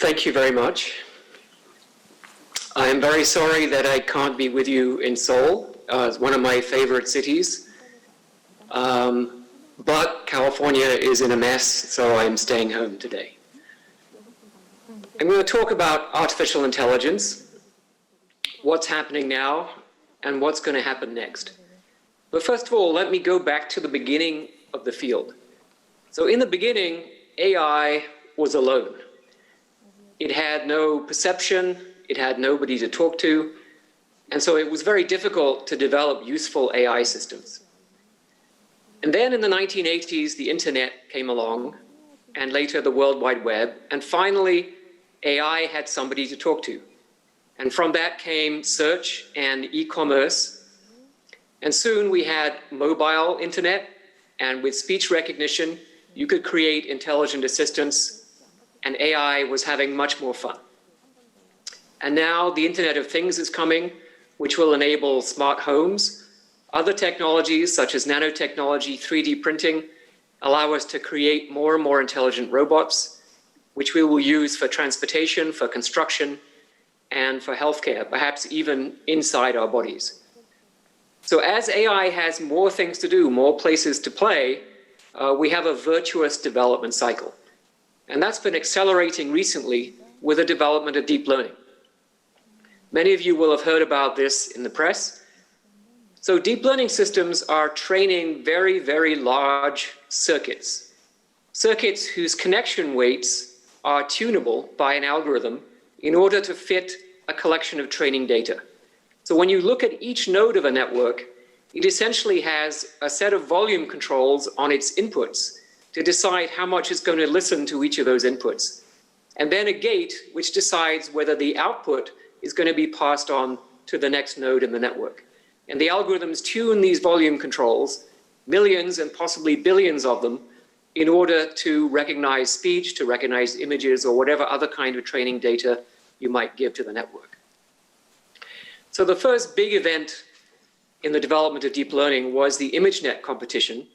Thank you very much. I am very sorry that I can't be with you in Seoul. It's one of my favorite cities. But California is in a mess, so I'm staying home today. I'm going to talk about artificial intelligence, what's happening now, and what's going to happen next. But first of all, let me go back to the beginning of the field. So in the beginning, AI was alone. It had no perception, it had nobody to talk to, and so it was very difficult to develop useful AI systems. And then in the 1980s, the internet came along, and later the World Wide Web, and finally, AI had somebody to talk to. And from that came search and e-commerce, and soon we had mobile internet, and with speech recognition, you could create intelligent assistants, and AI was having much more fun. And now the Internet of Things is coming, which will enable smart homes. Other technologies, such as nanotechnology, 3D printing, allow us to create more and more intelligent robots, which we will use for transportation, for construction, and for healthcare, perhaps even inside our bodies. So as AI has more things to do, more places to play, we have a virtuous development cycle. And that's been accelerating recently with the development of deep learning. Many of you will have heard about this in the press. So deep learning systems are training very, very large circuits. Circuits whose connection weights are tunable by an algorithm in order to fit a collection of training data. So when you look at each node of a network, it essentially has a set of volume controls on its inputs to decide how much it's going to listen to each of those inputs. And then a gate which decides whether the output is going to be passed on to the next node in the network. And the algorithms tune these volume controls, millions and possibly billions of them, in order to recognize speech, to recognize images, or whatever other kind of training data you might give to the network. So the first big event in the development of deep learning was the ImageNet competition,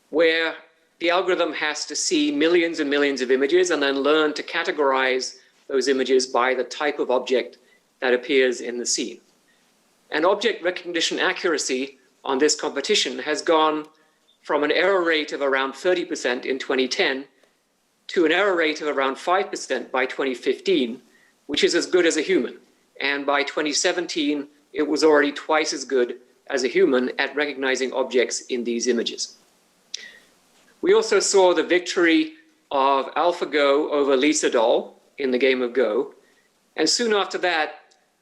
where the algorithm has to see millions and millions of images and then learn to categorize those images by the type of object that appears in the scene. And object recognition accuracy on this competition has gone from an error rate of around 30% in 2010 to an error rate of around 5% by 2015, which is as good as a human. And by 2017, it was already twice as good as a human at recognizing objects in these images. We also saw the victory of AlphaGo over Lisa Doll in the game of Go. And soon after that,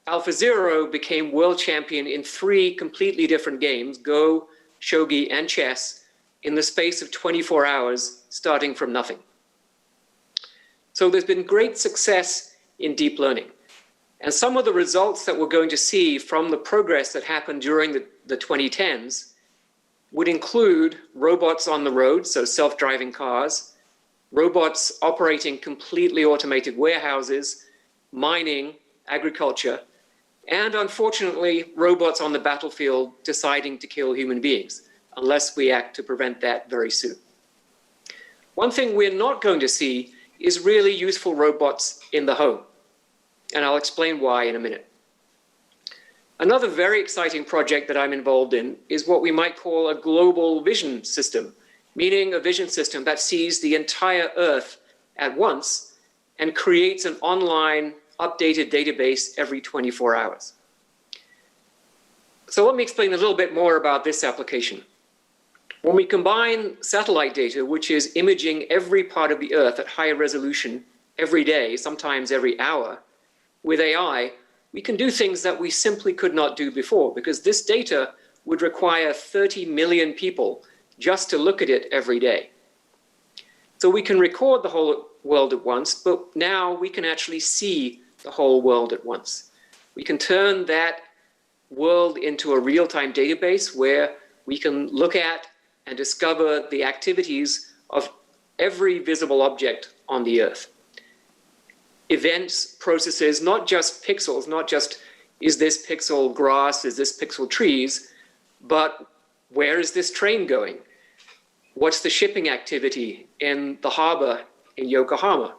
AlphaZero became world champion in 3 completely different games, Go, Shogi, and chess, in the space of 24 hours, starting from nothing. So there's been great success in deep learning. And some of the results that we're going to see from the progress that happened during the 2010s would include robots on the road, so self-driving cars, robots operating completely automated warehouses, mining, agriculture, and unfortunately, robots on the battlefield deciding to kill human beings, unless we act to prevent that very soon. One thing we're not going to see is really useful robots in the home. And I'll explain why in a minute. Another very exciting project that I'm involved in is what we might call a global vision system, meaning a vision system that sees the entire Earth at once and creates an online updated database every 24 hours. So let me explain a little bit more about this application. When we combine satellite data, which is imaging every part of the Earth at high resolution every day, sometimes every hour, with AI, we can do things that we simply could not do before, because this data would require 30 million people just to look at it every day. So we can record the whole world at once, but now we can actually see the whole world at once. We can turn that world into a real-time database where we can look at and discover the activities of every visible object on the Earth. Events, processes, not just pixels, not just is this pixel grass, is this pixel trees, but where is this train going? What's the shipping activity in the harbor in Yokohama?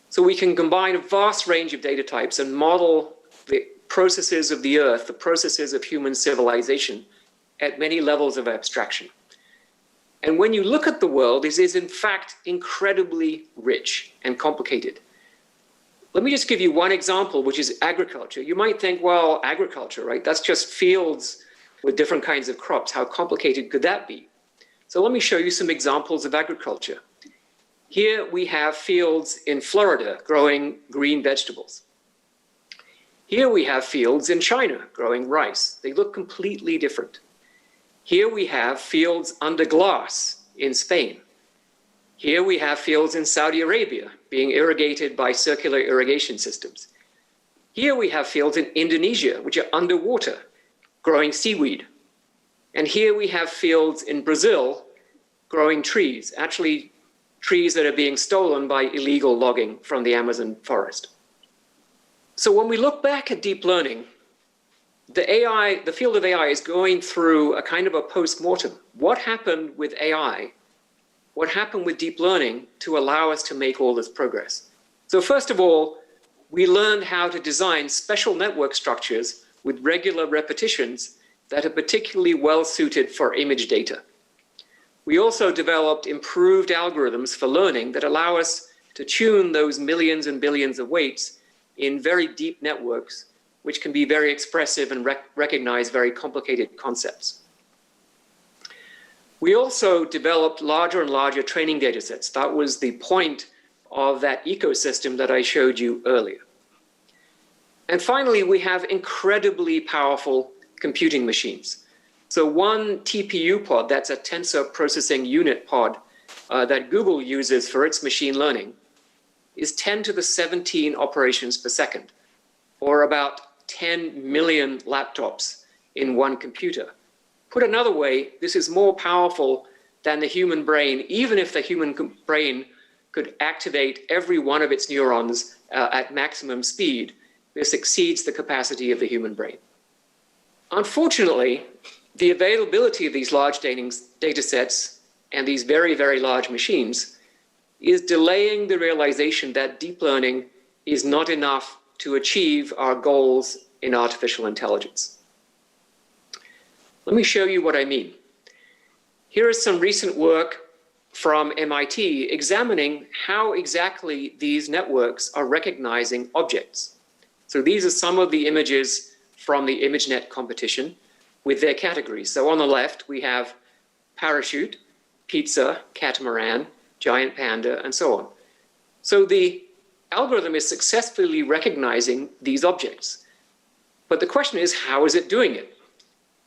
So we can combine a vast range of data types and model the processes of the Earth, the processes of human civilization at many levels of abstraction. And when you look at the world, it is in fact incredibly rich and complicated. Let me just give you one example, which is agriculture. You might think, well, agriculture, right? That's just fields with different kinds of crops. How complicated could that be? So let me show you some examples of agriculture. Here we have fields in Florida growing green vegetables. Here we have fields in China growing rice. They look completely different. Here we have fields under glass in Spain. Here we have fields in Saudi Arabia being irrigated by circular irrigation systems. Here we have fields in Indonesia, which are underwater, growing seaweed. And here we have fields in Brazil growing trees, actually trees that are being stolen by illegal logging from the Amazon forest. So when we look back at deep learning, the field of AI is going through a kind of a post-mortem. What happened with AI? What happened with deep learning to allow us to make all this progress? So first of all, we learned how to design special network structures with regular repetitions that are particularly well suited for image data. We also developed improved algorithms for learning that allow us to tune those millions and billions of weights in very deep networks, which can be very expressive and recognize very complicated concepts. We also developed larger and larger training data sets. That was the point of that ecosystem that I showed you earlier. And finally, we have incredibly powerful computing machines. So one TPU pod, that's a tensor processing unit pod that Google uses for its machine learning, is 10 to the 17 operations per second, or about 10 million laptops in one computer. Put another way, this is more powerful than the human brain, even if the human brain could activate every one of its neurons at maximum speed. This exceeds the capacity of the human brain. Unfortunately, the availability of these large data sets and these very, very large machines is delaying the realization that deep learning is not enough to achieve our goals in artificial intelligence. Let me show you what I mean. Here is some recent work from MIT examining how exactly these networks are recognizing objects. So these are some of the images from the ImageNet competition with their categories. So on the left, we have parachute, pizza, catamaran, giant panda, and so on. So the algorithm is successfully recognizing these objects. But the question is, how is it doing it?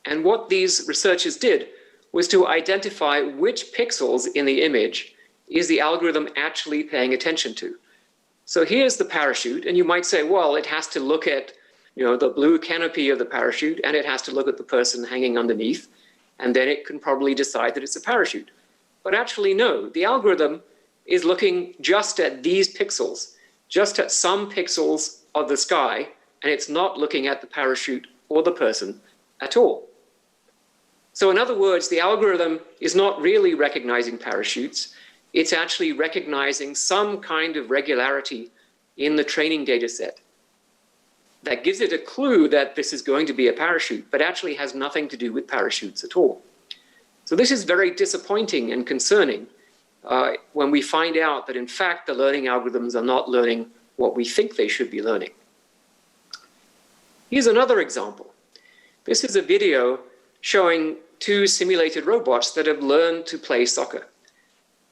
And what these researchers did was to identify which pixels in the image is the algorithm actually paying attention to. So here's the parachute, and you might say, well, it has to look at the blue canopy of the parachute, and it has to look at the person hanging underneath, and then it can probably decide that it's a parachute. But actually, no, the algorithm is looking just at these pixels, just at some pixels of the sky, and it's not looking at the parachute or the person at all. So in other words, the algorithm is not really recognizing parachutes. It's actually recognizing some kind of regularity in the training data set that gives it a clue that this is going to be a parachute, but actually has nothing to do with parachutes at all. So this is very disappointing and concerning when we find out that in fact the learning algorithms are not learning what we think they should be learning. Here's another example. This is a video showing two simulated robots that have learned to play soccer.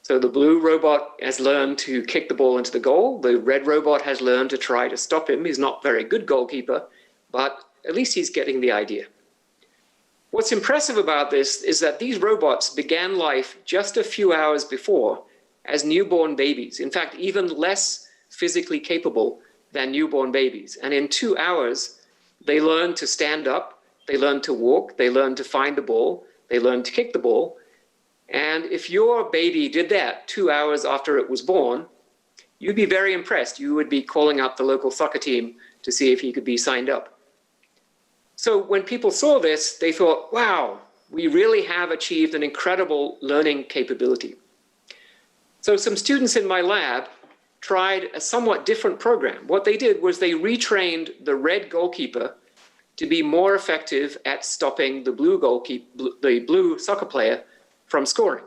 So the blue robot has learned to kick the ball into the goal. The red robot has learned to try to stop him. He's not a very good goalkeeper, but at least he's getting the idea. What's impressive about this is that these robots began life just a few hours before as newborn babies. In fact, even less physically capable than newborn babies. And in 2 hours, they learned to stand up, they learned to walk, they learned to find the ball, they learned to kick the ball. And if your baby did that 2 hours after it was born, you'd be very impressed. You would be calling up the local soccer team to see if he could be signed up. So when people saw this, they thought, wow, we really have achieved an incredible learning capability. So some students in my lab tried a somewhat different program. What they did was they retrained the red goalkeeper to be more effective at stopping the blue soccer player from scoring.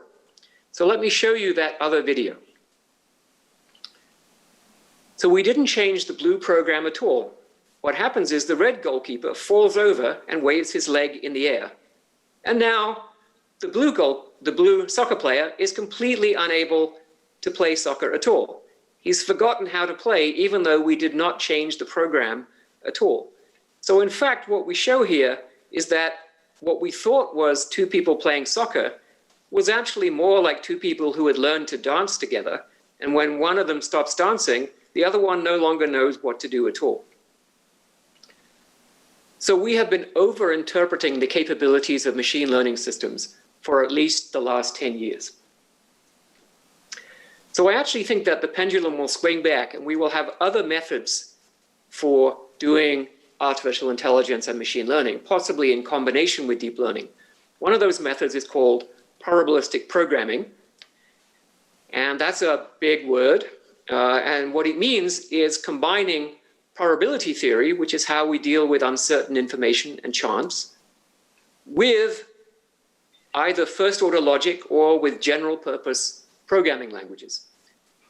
So let me show you that other video. So we didn't change the blue program at all. What happens is the red goalkeeper falls over and waves his leg in the air. And now the blue soccer player is completely unable to play soccer at all. He's forgotten how to play, even though we did not change the program at all. So in fact, what we show here is that what we thought was two people playing soccer was actually more like two people who had learned to dance together. And when one of them stops dancing, the other one no longer knows what to do at all. So we have been over-interpreting the capabilities of machine learning systems for at least the last 10 years. So I actually think that the pendulum will swing back and we will have other methods for doing artificial intelligence and machine learning, possibly in combination with deep learning. One of those methods is called probabilistic programming. And that's a big word. And what it means is combining probability theory, which is how we deal with uncertain information and chance, with either first-order logic or with general-purpose programming languages.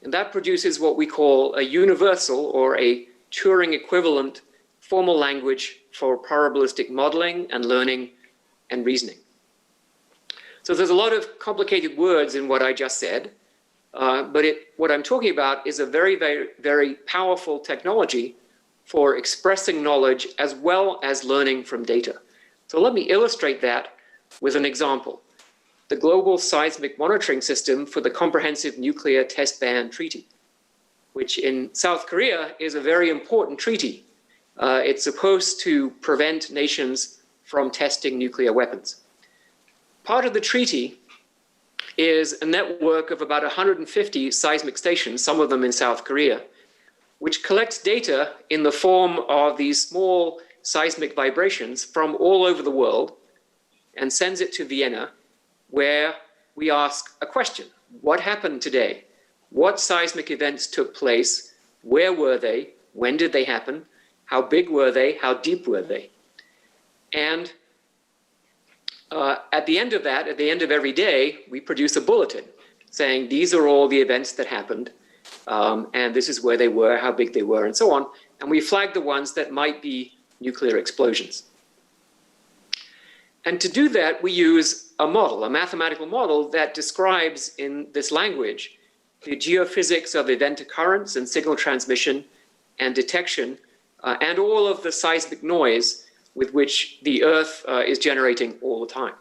And that produces what we call a universal or a Turing equivalent formal language for probabilistic modeling and learning and reasoning. So there's a lot of complicated words in what I just said, but what I'm talking about is a very, very, very powerful technology for expressing knowledge as well as learning from data. So let me illustrate that with an example. The Global Seismic Monitoring System for the Comprehensive Nuclear Test Ban Treaty, which in South Korea is a very important treaty. It's supposed to prevent nations from testing nuclear weapons. Part of the treaty is a network of about 150 seismic stations, some of them in South Korea, which collects data in the form of these small seismic vibrations from all over the world and sends it to Vienna, where we ask a question. What happened today? What seismic events took place? Where were they? When did they happen? How big were they? How deep were they? And at the end of that, at the end of every day, we produce a bulletin saying these are all the events that happened, and this is where they were, how big they were, and so on. And we flag the ones that might be nuclear explosions. And to do that, we use a model, a mathematical model that describes in this language the geophysics of event occurrence and signal transmission and detection, and all of the seismic noise with which the Earth is generating all the time.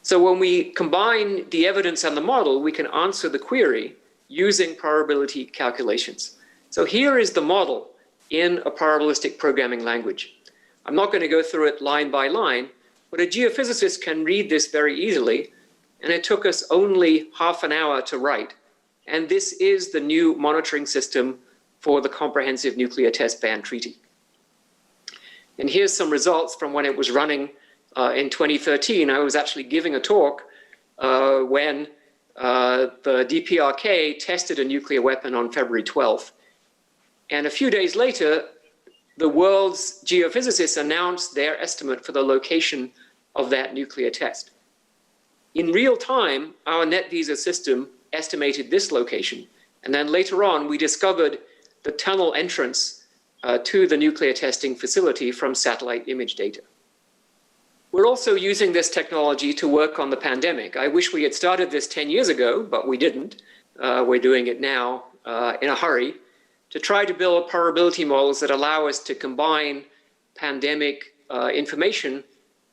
So when we combine the evidence and the model, we can answer the query using probability calculations. So here is the model in a probabilistic programming language. I'm not going to go through it line by line, but a geophysicist can read this very easily, and it took us only half an hour to write. And this is the new monitoring system for the Comprehensive Nuclear Test Ban Treaty. And here's some results from when it was running in 2013. I was actually giving a talk when the DPRK tested a nuclear weapon on February 12th. And a few days later, the world's geophysicists announced their estimate for the location of that nuclear test. In real time, our NetVisa system estimated this location. And then later on, we discovered the tunnel entrance to the nuclear testing facility from satellite image data. We're also using this technology to work on the pandemic. I wish we had started this 10 years ago, but we didn't. We're doing it now in a hurry to try to build probability models that allow us to combine pandemic information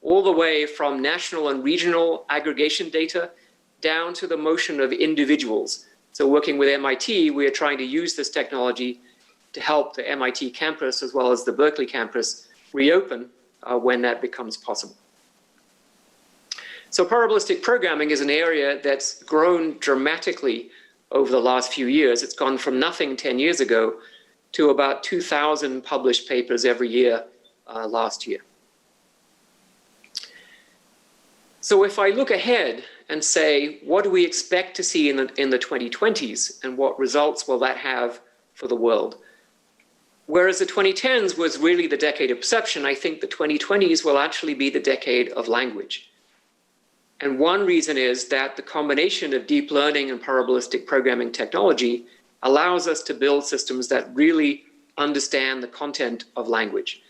all the way from national and regional aggregation data down to the motion of individuals. So working with MIT, we are trying to use this technology to help the MIT campus as well as the Berkeley campus reopen when that becomes possible. So probabilistic programming is an area that's grown dramatically over the last few years. It's gone from nothing 10 years ago to about 2,000 published papers every year last year. So if I look ahead and say, what do we expect to see in the 2020s, and what results will that have for the world? Whereas the 2010s was really the decade of perception, I think the 2020s will actually be the decade of language. And one reason is that the combination of deep learning and probabilistic programming technology allows us to build systems that really understand the content of language.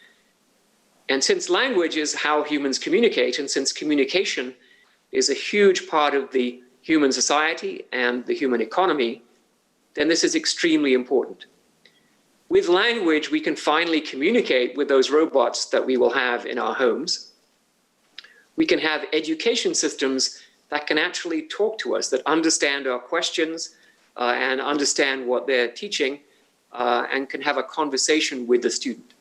And since language is how humans communicate, and since communication is a huge part of the human society and the human economy, then this is extremely important. With language, we can finally communicate with those robots that we will have in our homes. We can have education systems that can actually talk to us, that understand our questions and understand what they're teaching and can have a conversation with the student.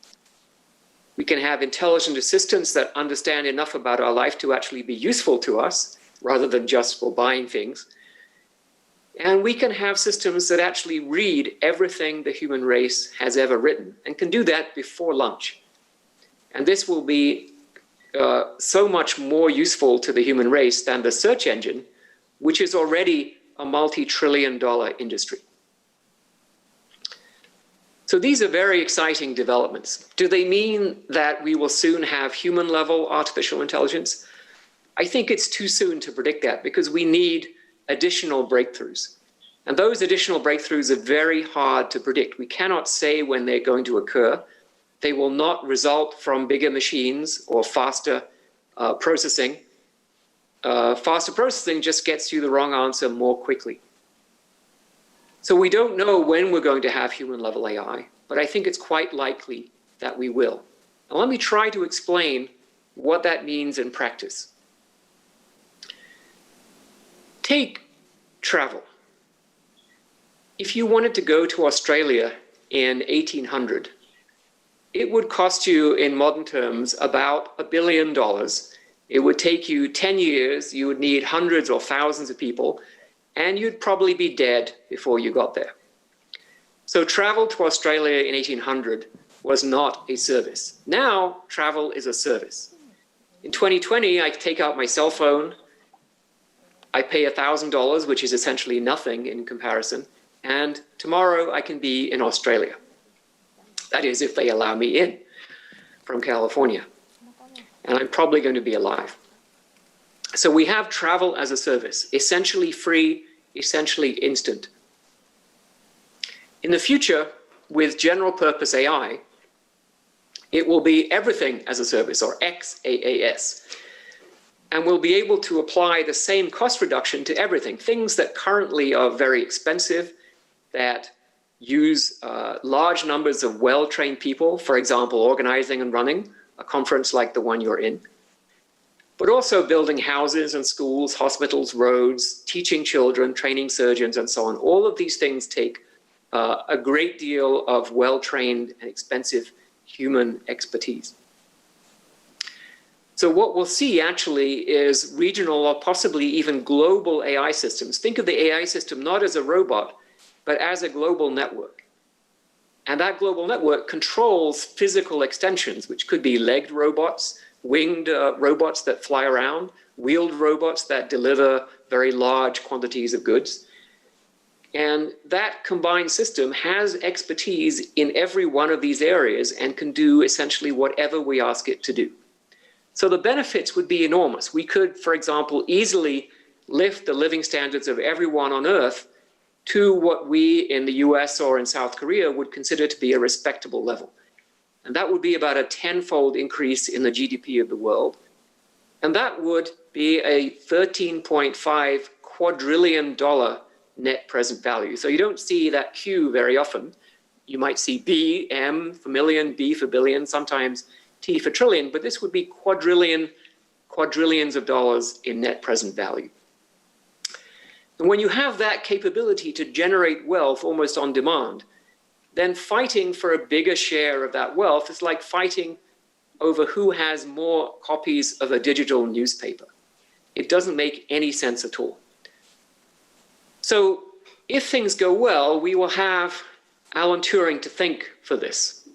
We can have intelligent assistants that understand enough about our life to actually be useful to us rather than just for buying things. And we can have systems that actually read everything the human race has ever written and can do that before lunch. And this will be so much more useful to the human race than the search engine, which is already a multi-trillion-dollar industry. So these are very exciting developments. Do they mean that we will soon have human-level artificial intelligence? I think it's too soon to predict that because we need additional breakthroughs. And those additional breakthroughs are very hard to predict. We cannot say when they're going to occur. They will not result from bigger machines or faster processing. Faster processing just gets you the wrong answer more quickly. So we don't know when we're going to have human-level AI, but I think it's quite likely that we will. Now let me try to explain what that means in practice. Take travel. If you wanted to go to Australia in 1800, it would cost you, in modern terms, about $1 billion. It would take you 10 years, you would need hundreds or thousands of people, and you'd probably be dead before you got there. So travel to Australia in 1800 was not a service. Now, travel is a service. In 2020, I take out my cell phone, I pay $1,000, which is essentially nothing in comparison, and tomorrow I can be in Australia. That is, if they allow me in from California. And I'm probably going to be alive. So we have travel as a service, essentially free, essentially instant. In the future, with general purpose AI, it will be everything as a service, or XaaS. And we'll be able to apply the same cost reduction to everything, things that currently are very expensive, that use large numbers of well-trained people, for example, organizing and running a conference like the one you're in, but also building houses and schools, hospitals, roads, teaching children, training surgeons, and so on. All of these things take a great deal of well-trained and expensive human expertise. So what we'll see actually is regional or possibly even global AI systems. Think of the AI system not as a robot, but as a global network. And that global network controls physical extensions, which could be legged robots, winged robots that fly around, wheeled robots that deliver very large quantities of goods. And that combined system has expertise in every one of these areas and can do essentially whatever we ask it to do. So the benefits would be enormous. We could, for example, easily lift the living standards of everyone on Earth to what we in the US or in South Korea would consider to be a respectable level. And that would be about a 10-fold increase in the GDP of the world. And that would be a $13.5 quadrillion net present value. So you don't see that Q very often. You might see B, M for million, B for billion, sometimes T for trillion, but this would be quadrillions of dollars in net present value. And when you have that capability to generate wealth almost on demand, then fighting for a bigger share of that wealth is like fighting over who has more copies of a digital newspaper. It doesn't make any sense at all. So if things go well, we will have Alan Turing to thank for this.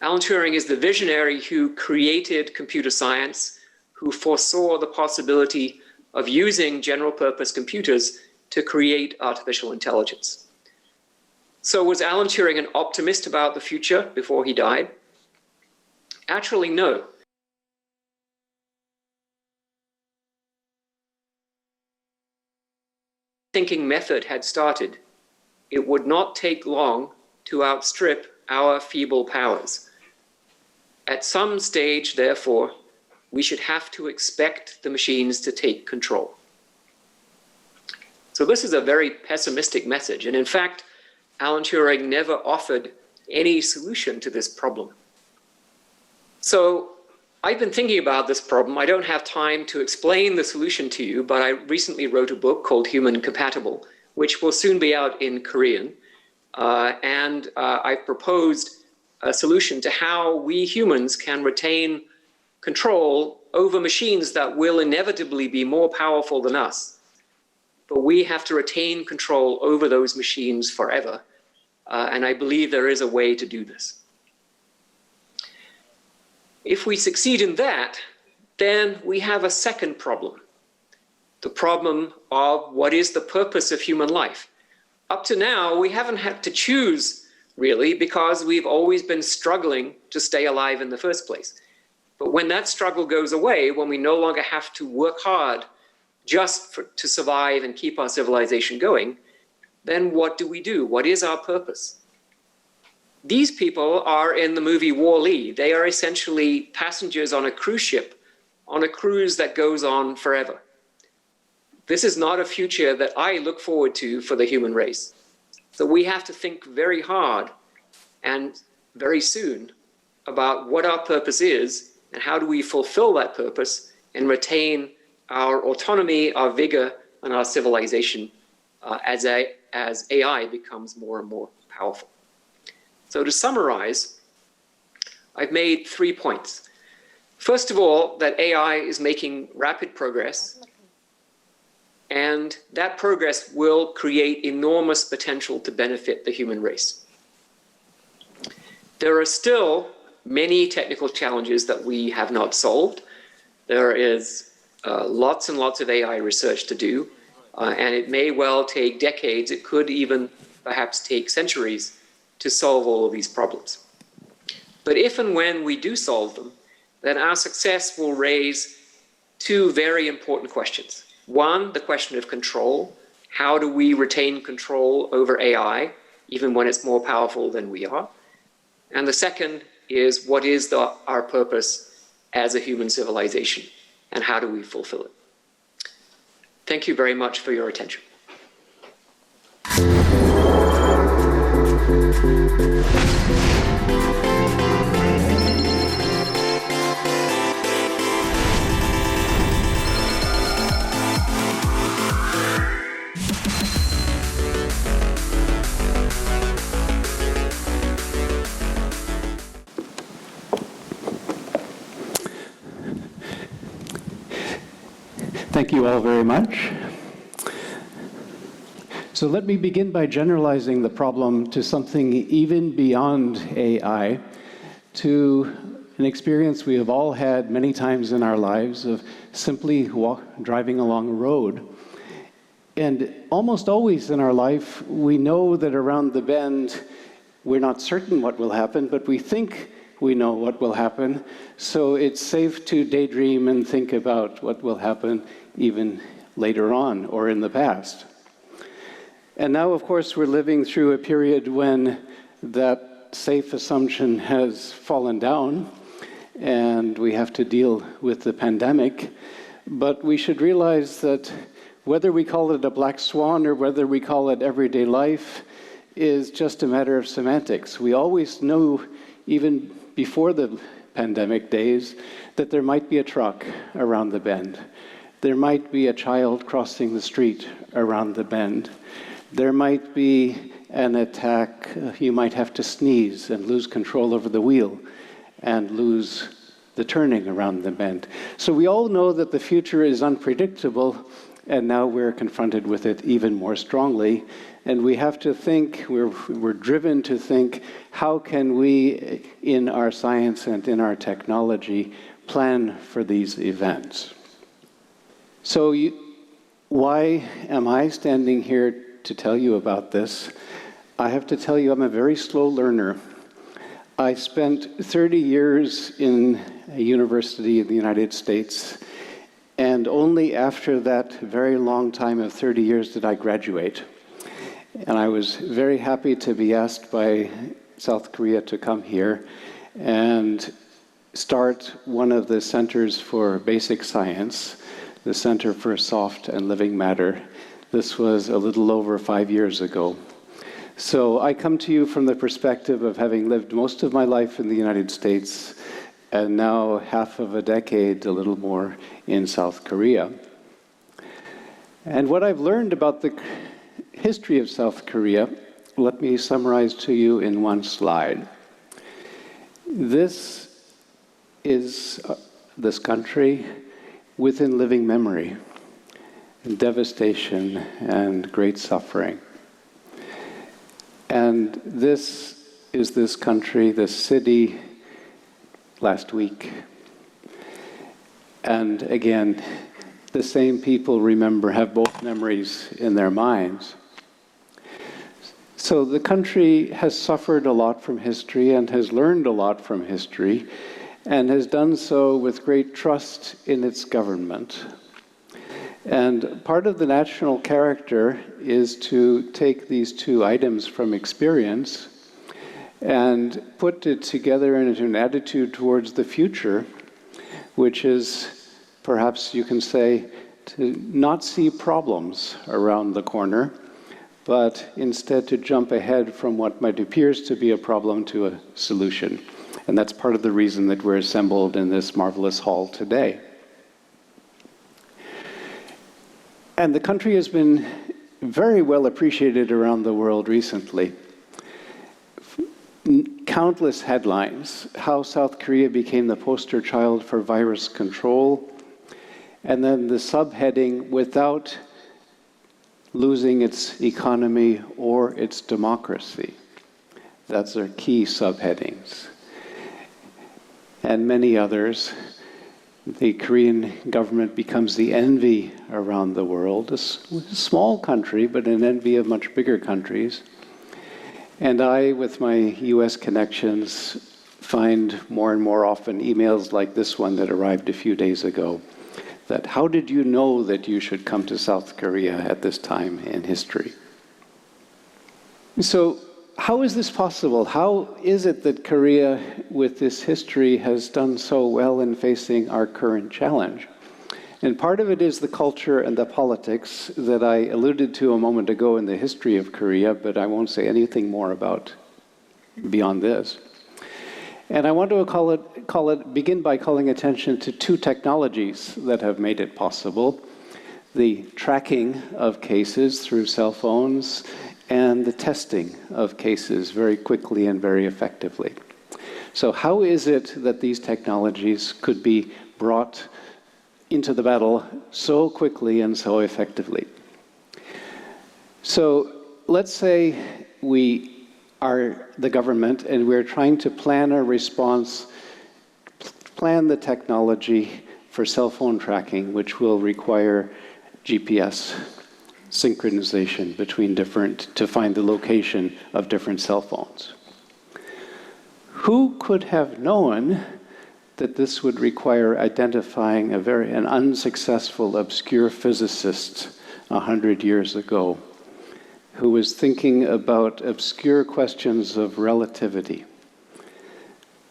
Alan Turing is the visionary who created computer science, who foresaw the possibility of using general-purpose computers to create artificial intelligence. So was Alan Turing an optimist about the future before he died? Actually, no. Thinking method had started, it would not take long to outstrip our feeble powers. At some stage, therefore, we should have to expect the machines to take control. So this is a very pessimistic message, and in fact, Alan Turing never offered any solution to this problem. So I've been thinking about this problem. I don't have time to explain the solution to you, but I recently wrote a book called Human Compatible, which will soon be out in Korean. I proposed a solution to how we humans can retain control over machines that will inevitably be more powerful than us. But we have to retain control over those machines forever. And I believe there is a way to do this. If we succeed in that, then we have a second problem. The problem of what is the purpose of human life. Up to now, we haven't had to choose, really, because we've always been struggling to stay alive in the first place. But when that struggle goes away, when we no longer have to work hard just to survive and keep our civilization going, then what do we do? What is our purpose? These people are in the movie Wall-E. They are essentially passengers on a cruise ship, on a cruise that goes on forever. This is not a future that I look forward to for the human race. So we have to think very hard and very soon about what our purpose is and how do we fulfill that purpose and retain our autonomy, our vigor, and our civilization as AI becomes more and more powerful. So to summarize, I've made 3 points. First of all, that AI is making rapid progress, and that progress will create enormous potential to benefit the human race. There are still many technical challenges that we have not solved. There is lots and lots of AI research to do, and it may well take decades. It could even perhaps take centuries to solve all of these problems. But if and when we do solve them, then our success will raise 2 very important questions. One, the question of control. How do we retain control over AI, even when it's more powerful than we are? And the second is, what is our purpose as a human civilization, and how do we fulfill it? Thank you very much for your attention. Thank you all very much. So let me begin by generalizing the problem to something even beyond AI, to an experience we have all had many times in our lives of simply driving along a road. And almost always in our life, we know that around the bend, we're not certain what will happen, but we think we know what will happen. So it's safe to daydream and think about what will happen even later on or in the past. And now, of course, we're living through a period when that safe assumption has fallen down and we have to deal with the pandemic. But we should realize that whether we call it a black swan or whether we call it everyday life is just a matter of semantics. We always knew, even before the pandemic days, that there might be a truck around the bend. There might be a child crossing the street around the bend. There might be an attack. You might have to sneeze and lose control over the wheel and lose the turning around the bend. So we all know that the future is unpredictable, and now we're confronted with it even more strongly. And we have to think, we're driven to think, how can we, in our science and in our technology, plan for these events? So why am I standing here to tell you about this? I have to tell you I'm a very slow learner. I spent 30 years in a university in the United States, and only after that very long time of 30 years did I graduate. And I was very happy to be asked by South Korea to come here and start one of the centers for basic science, the Center for Soft and Living Matter. This was a little over 5 years ago. So I come to you from the perspective of having lived most of my life in the United States and now half of a decade, a little more, in South Korea. And what I've learned about the history of South Korea, let me summarize to you in one slide. This is this country within living memory, devastation and great suffering. And this is this country, this city, last week. And again, the same people have both memories in their minds. So the country has suffered a lot from history and has learned a lot from history and has done so with great trust in its government. And part of the national character is to take these two items from experience and put it together into an attitude towards the future, which is, perhaps you can say, to not see problems around the corner, but instead to jump ahead from what might appears to be a problem to a solution. And that's part of the reason that we're assembled in this marvelous hall today. And the country has been very well appreciated around the world recently. Countless headlines, how South Korea became the poster child for virus control, and then the subheading, without losing its economy or its democracy. That's our key subheadings. And many others. The Korean government becomes the envy around the world, a small country, but an envy of much bigger countries. And I, with my US connections, find more and more often emails like this one that arrived a few days ago, that how did you know that you should come to South Korea at this time in history? So, how is this possible? How is it that Korea, with this history, has done so well in facing our current challenge? And part of it is the culture and the politics that I alluded to a moment ago in the history of Korea, but I won't say anything more about beyond this. And I want to begin by calling attention to two technologies that have made it possible: the tracking of cases through cell phones and the testing of cases very quickly and very effectively. So how is it that these technologies could be brought into the battle so quickly and so effectively? So let's say we are the government and we're trying to plan a response, plan the technology for cell phone tracking, which will require GPS synchronization between to find the location of different cell phones. Who could have known that this would require identifying an unsuccessful, obscure physicist 100 years ago, who was thinking about obscure questions of relativity?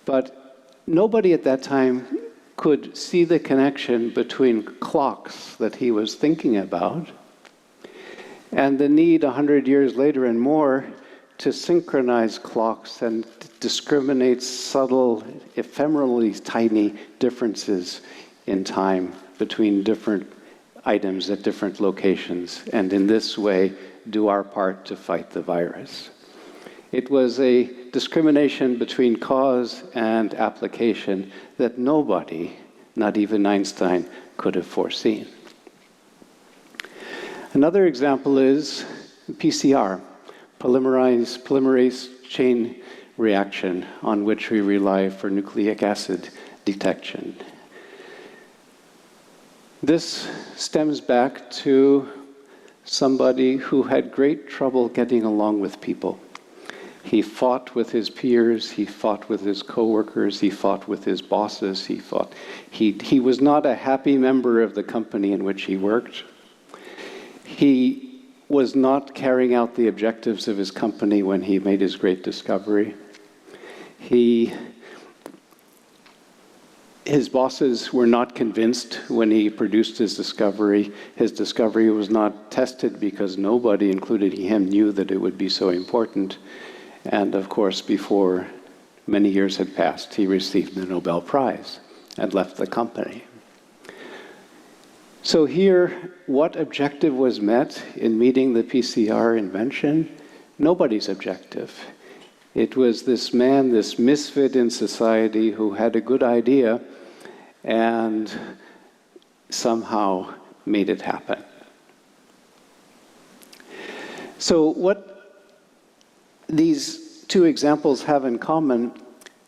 But nobody at that time could see the connection between clocks that he was thinking about and the need 100 years later and more to synchronize clocks and discriminate subtle, ephemerally tiny differences in time between different items at different locations, and in this way do our part to fight the virus. It was a discrimination between cause and application that nobody, not even Einstein, could have foreseen. Another example is PCR, polymerase chain reaction, on which we rely for nucleic acid detection. This stems back to somebody who had great trouble getting along with people. He fought with his peers, he fought with his coworkers, he fought with his bosses, he was not a happy member of the company in which he worked. He was not carrying out the objectives of his company when he made his great discovery. His bosses were not convinced when he produced his discovery. His discovery was not tested because nobody, including him, knew that it would be so important. And of course, before many years had passed, he received the Nobel Prize and left the company. So here, what objective was met in meeting the PCR invention? Nobody's objective. It was this man, this misfit in society who had a good idea and somehow made it happen. So what these two examples have in common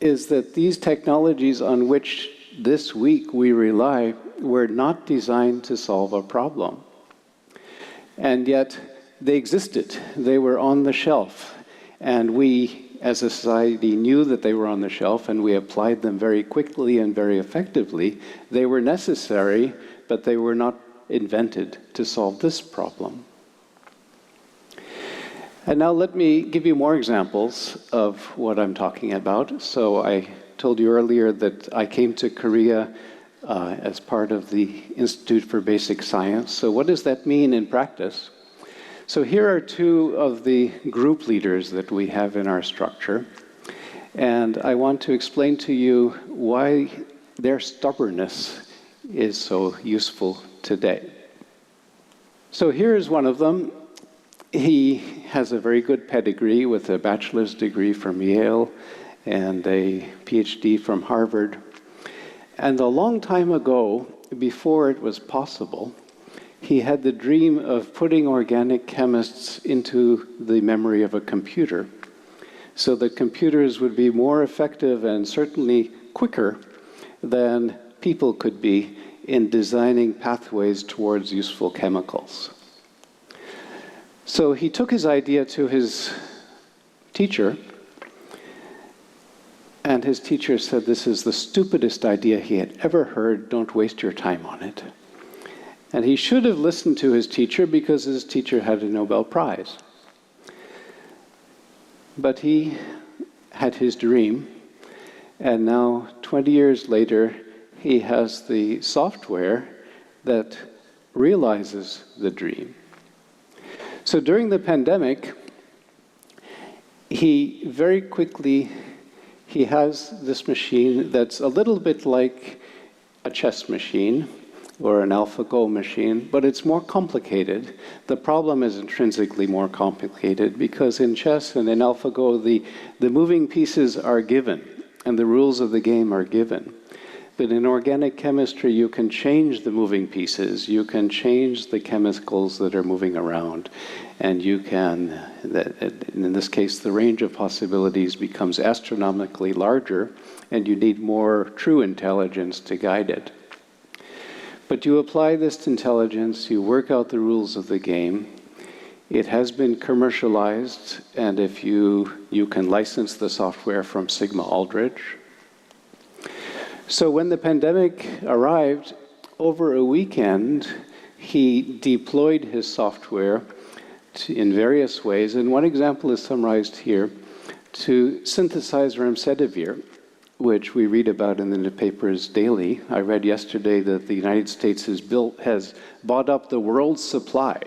is that these technologies on which this week we rely were not designed to solve a problem. And yet they existed. They were on the shelf. And we, as a society, knew that they were on the shelf, and we applied them very quickly and very effectively. They were necessary, but they were not invented to solve this problem. And now let me give you more examples of what I'm talking about. So I told you earlier that I came to Korea as part of the Institute for Basic Science. So what does that mean in practice? So here are two of the group leaders that we have in our structure. And I want to explain to you why their stubbornness is so useful today. So here is one of them. He has a very good pedigree with a bachelor's degree from Yale and a PhD from Harvard. And a long time ago, before it was possible, he had the dream of putting organic chemists into the memory of a computer so that computers would be more effective and certainly quicker than people could be in designing pathways towards useful chemicals. So he took his idea to his teacher, and his teacher said, "This is the stupidest idea he had ever heard. Don't waste your time on it." And he should have listened to his teacher because his teacher had a Nobel Prize. But he had his dream, and now 20 years later, he has the software that realizes the dream. So during the pandemic, he very quickly, he has this machine that's a little bit like a chess machine or an AlphaGo machine, but it's more complicated. The problem is intrinsically more complicated because in chess and in AlphaGo, the moving pieces are given and the rules of the game are given. But in organic chemistry, you can change the moving pieces, you can change the chemicals that are moving around, and you can, in this case, the range of possibilities becomes astronomically larger, and you need more true intelligence to guide it. But you apply this intelligence, you work out the rules of the game. It has been commercialized, and if you can license the software from Sigma Aldrich. So when the pandemic arrived, over a weekend, he deployed his software in various ways, and one example is summarized here, to synthesize remdesivir, which we read about in the papers daily. I read yesterday that the United States has bought up the world's supply,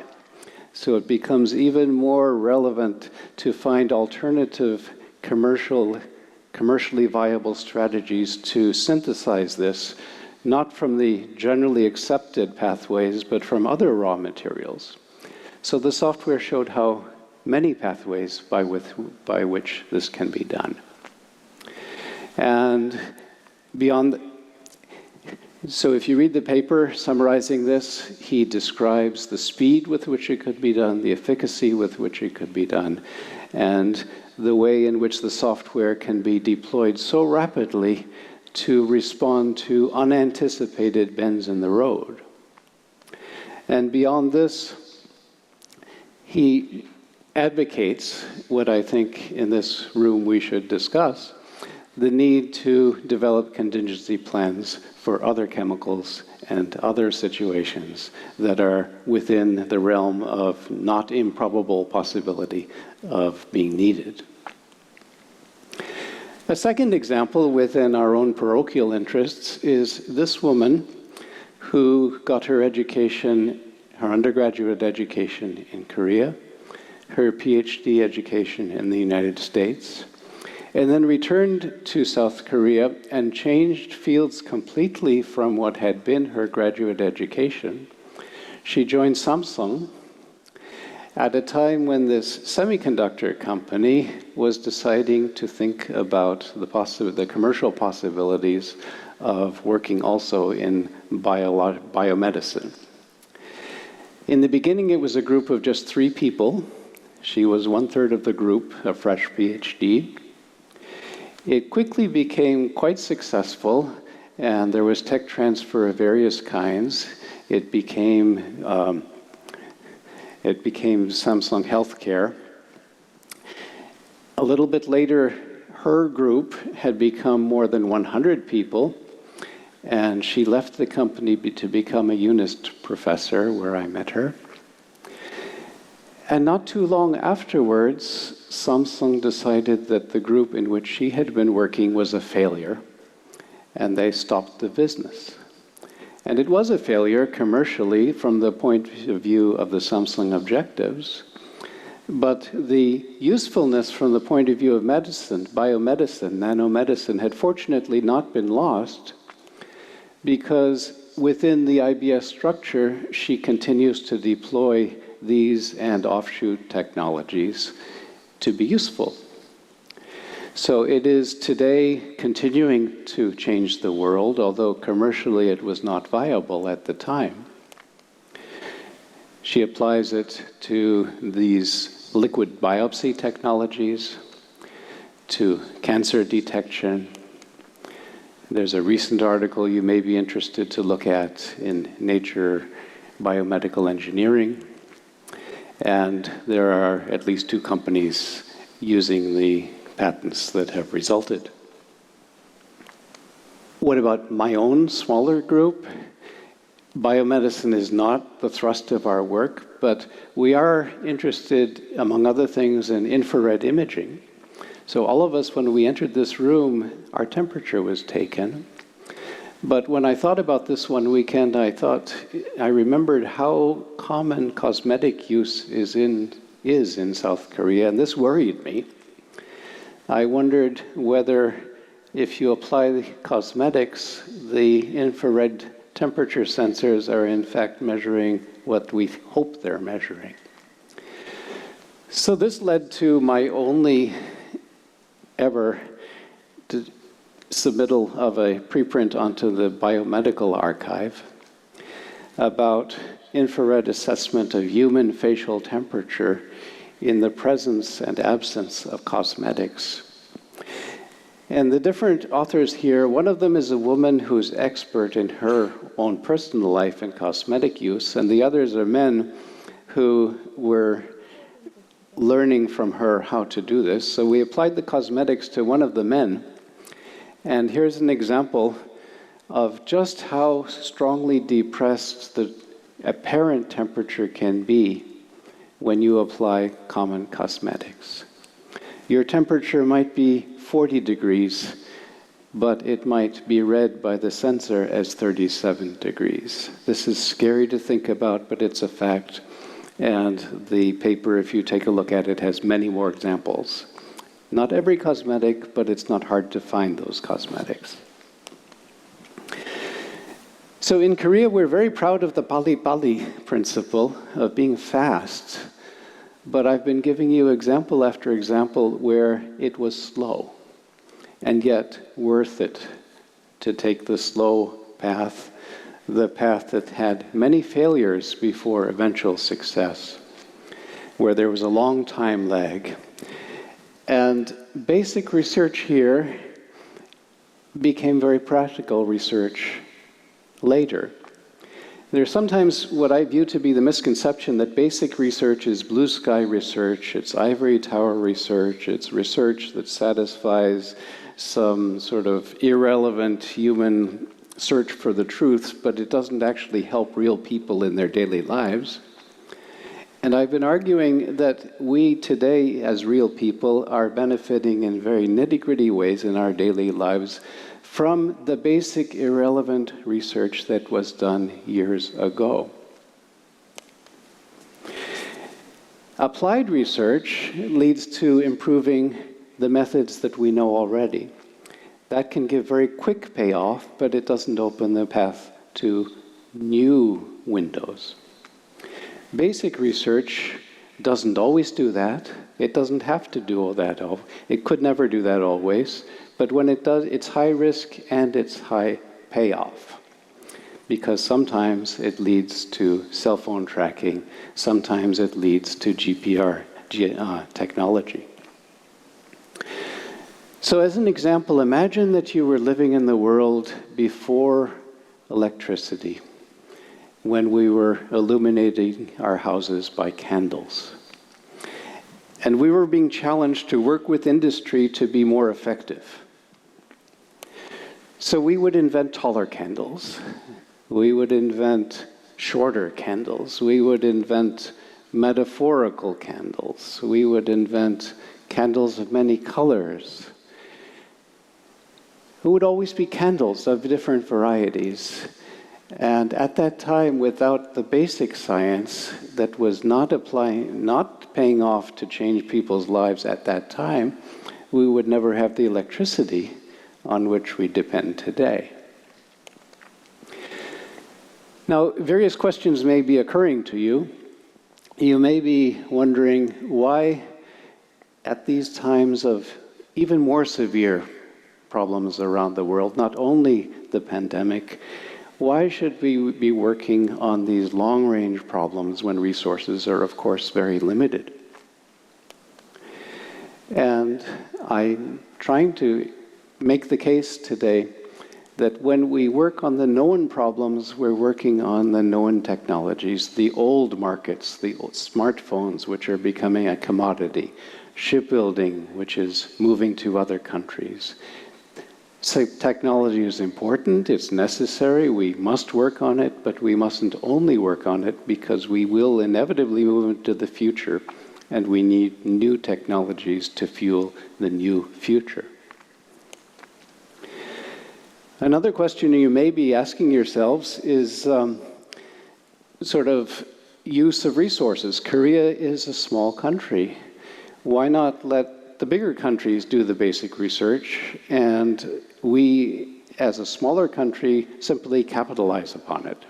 so it becomes even more relevant to find alternative commercially viable strategies to synthesize this, not from the generally accepted pathways, but from other raw materials. So the software showed how many pathways by which this can be done. And beyond, so if you read the paper summarizing this, he describes the speed with which it could be done, the efficacy with which it could be done, and the way in which the software can be deployed so rapidly to respond to unanticipated bends in the road. And beyond this, he advocates what I think in this room we should discuss, the need to develop contingency plans for other chemicals and other situations that are within the realm of not improbable possibility of being needed. A second example within our own parochial interests is this woman who got her education, her undergraduate education in Korea, her PhD education in the United States, and then returned to South Korea and changed fields completely from what had been her graduate education. She joined Samsung at a time when this semiconductor company was deciding to think about the commercial possibilities of working also in biomedicine. In the beginning, it was a group of just 3 people. She was 1/3 of the group, a fresh PhD. It quickly became quite successful, and there was tech transfer of various kinds. It became Samsung Healthcare. A little bit later, her group had become more than 100 people, and she left the company to become a UNIST professor, where I met her. And not too long afterwards, Samsung decided that the group in which she had been working was a failure, and they stopped the business. And it was a failure commercially from the point of view of the Samsung objectives, but the usefulness from the point of view of medicine, biomedicine, nanomedicine, had fortunately not been lost, because within the IBS structure, she continues to deploy these and offshoot technologies to be useful. So it is today continuing to change the world, although commercially it was not viable at the time. She applies it to these liquid biopsy technologies, to cancer detection. There's a recent article you may be interested to look at in Nature Biomedical Engineering. And there are at least 2 companies using the patents that have resulted. What about my own smaller group? Biomedicine is not the thrust of our work, but we are interested, among other things, in infrared imaging. So all of us, when we entered this room, our temperature was taken. But when I thought about this one weekend, I remembered how common cosmetic use is in South Korea, and this worried me. I wondered whether if you apply the cosmetics, the infrared temperature sensors are in fact measuring what we hope they're measuring. So this led to my only ever submittal of a preprint onto the Biomedical Archive about infrared assessment of human facial temperature in the presence and absence of cosmetics. And the different authors here, one of them is a woman who's expert in her own personal life and cosmetic use, and the others are men who were learning from her how to do this. So we applied the cosmetics to one of the men. And here's an example of just how strongly depressed the apparent temperature can be when you apply common cosmetics. Your temperature might be 40 degrees, but it might be read by the sensor as 37 degrees. This is scary to think about, but it's a fact. And the paper, if you take a look at it, has many more examples. Not every cosmetic, but it's not hard to find those cosmetics. So in Korea, we're very proud of the pali-pali principle of being fast. But I've been giving you example after example where it was slow, and yet worth it to take the slow path, the path that had many failures before eventual success, where there was a long time lag. And basic research here became very practical research later. There's sometimes what I view to be the misconception that basic research is blue sky research, it's ivory tower research, it's research that satisfies some sort of irrelevant human search for the truth, but it doesn't actually help real people in their daily lives. And I've been arguing that we today, as real people, are benefiting in very nitty-gritty ways in our daily lives from the basic irrelevant research that was done years ago. Applied research leads to improving the methods that we know already. That can give very quick payoff, but it doesn't open the path to new windows. Basic research doesn't always do that. It doesn't have to do all that. It could never do that always. But when it does, it's high risk and it's high payoff. Because sometimes it leads to cell phone tracking. Sometimes it leads to GPR technology. So as an example, imagine that you were living in the world before electricity, when we were illuminating our houses by candles. And we were being challenged to work with industry to be more effective. So we would invent taller candles. We would invent shorter candles. We would invent metaphorical candles. We would invent candles of many colors. It would always be candles of different varieties. And at that time, without the basic science that was not paying off to change people's lives at that time, we would never have the electricity on which we depend today. Now, various questions may be occurring to you. You may be wondering why, at these times of even more severe problems around the world, not only the pandemic, why should we be working on these long-range problems when resources are, of course, very limited? And I'm trying to make the case today that when we work on the known problems, we're working on the known technologies, the old markets, the old smartphones, which are becoming a commodity, shipbuilding, which is moving to other countries. So technology is important, it's necessary, we must work on it, but we mustn't only work on it because we will inevitably move into the future and we need new technologies to fuel the new future. Another question you may be asking yourselves is sort of use of resources. Korea is a small country. Why not let the bigger countries do the basic research and we, as a smaller country, simply capitalize upon it?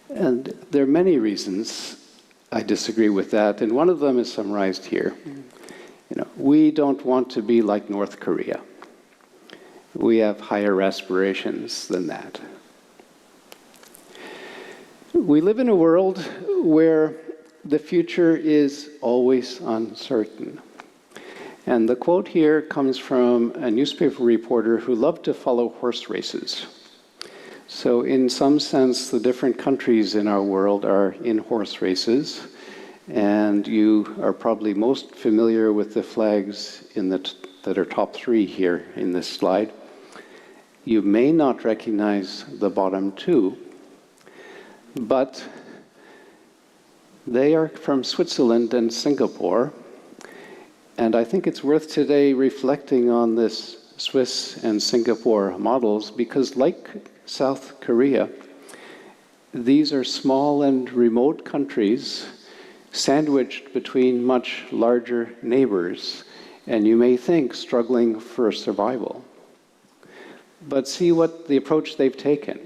And there are many reasons I disagree with that, and one of them is summarized here. We don't want to be like North Korea. We have higher aspirations than that. We live in a world where the future is always uncertain. And the quote here comes from a newspaper reporter who loved to follow horse races. So in some sense, the different countries in our world are in horse races, and you are probably most familiar with the flags that are top three here in this slide. You may not recognize the bottom two, but they are from Switzerland and Singapore. And I think it's worth today reflecting on this Swiss and Singapore models because, like South Korea, these are small and remote countries sandwiched between much larger neighbors, and you may think struggling for survival. But see what the approach they've taken.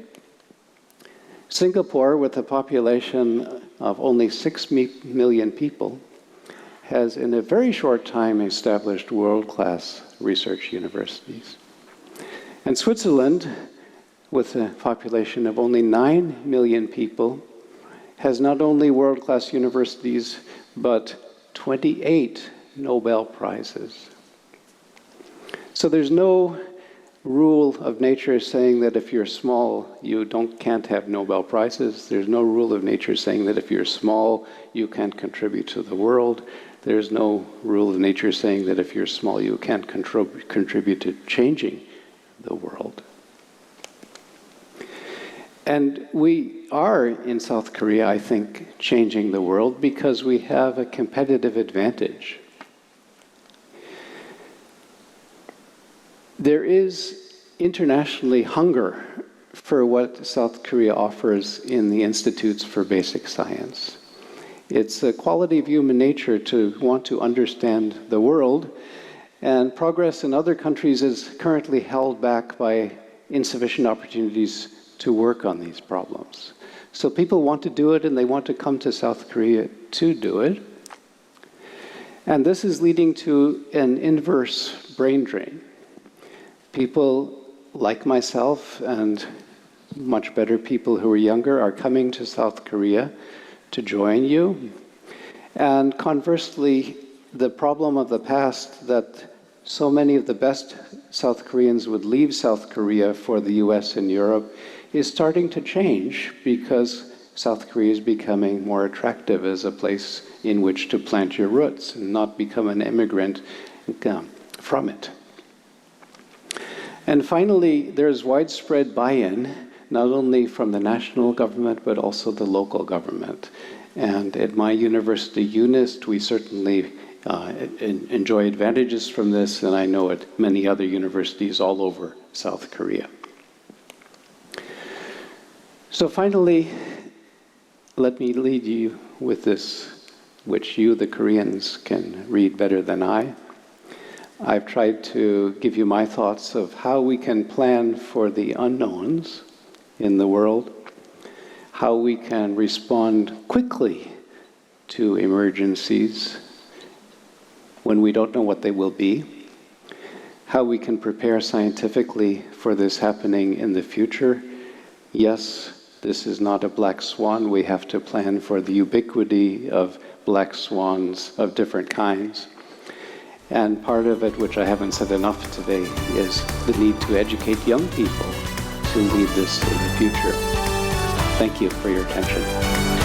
Singapore, with a population of only 6 million people, has in a very short time established world-class research universities. And Switzerland, with a population of only 9 million people, has not only world-class universities, but 28 Nobel Prizes. So there's no rule of nature saying that if you're small, you can't have Nobel Prizes. There's no rule of nature saying that if you're small, you can't contribute to the world. There's no rule of nature saying that if you're small, you can't contribute to changing the world. And we are, in South Korea, I think, changing the world because we have a competitive advantage. There is internationally hunger for what South Korea offers in the Institutes for Basic Science. It's a quality of human nature to want to understand the world, and progress in other countries is currently held back by insufficient opportunities to work on these problems. So people want to do it, and they want to come to South Korea to do it. And this is leading to an inverse brain drain. People like myself and much better people who are younger are coming to South Korea to join you. And conversely, the problem of the past that so many of the best South Koreans would leave South Korea for the US and Europe is starting to change because South Korea is becoming more attractive as a place in which to plant your roots and not become an immigrant from it. And finally, there's widespread buy-in, not only from the national government, but also the local government. And at my university, UNIST, we certainly enjoy advantages from this, and I know at many other universities all over South Korea. So finally, let me lead you with this, which you, the Koreans, can read better than I. I've tried to give you my thoughts of how we can plan for the unknowns in the world, how we can respond quickly to emergencies when we don't know what they will be, how we can prepare scientifically for this happening in the future. Yes, this is not a black swan. We have to plan for the ubiquity of black swans of different kinds. And part of it, which I haven't said enough today, is the need to educate young people to lead this in the future. Thank you for your attention.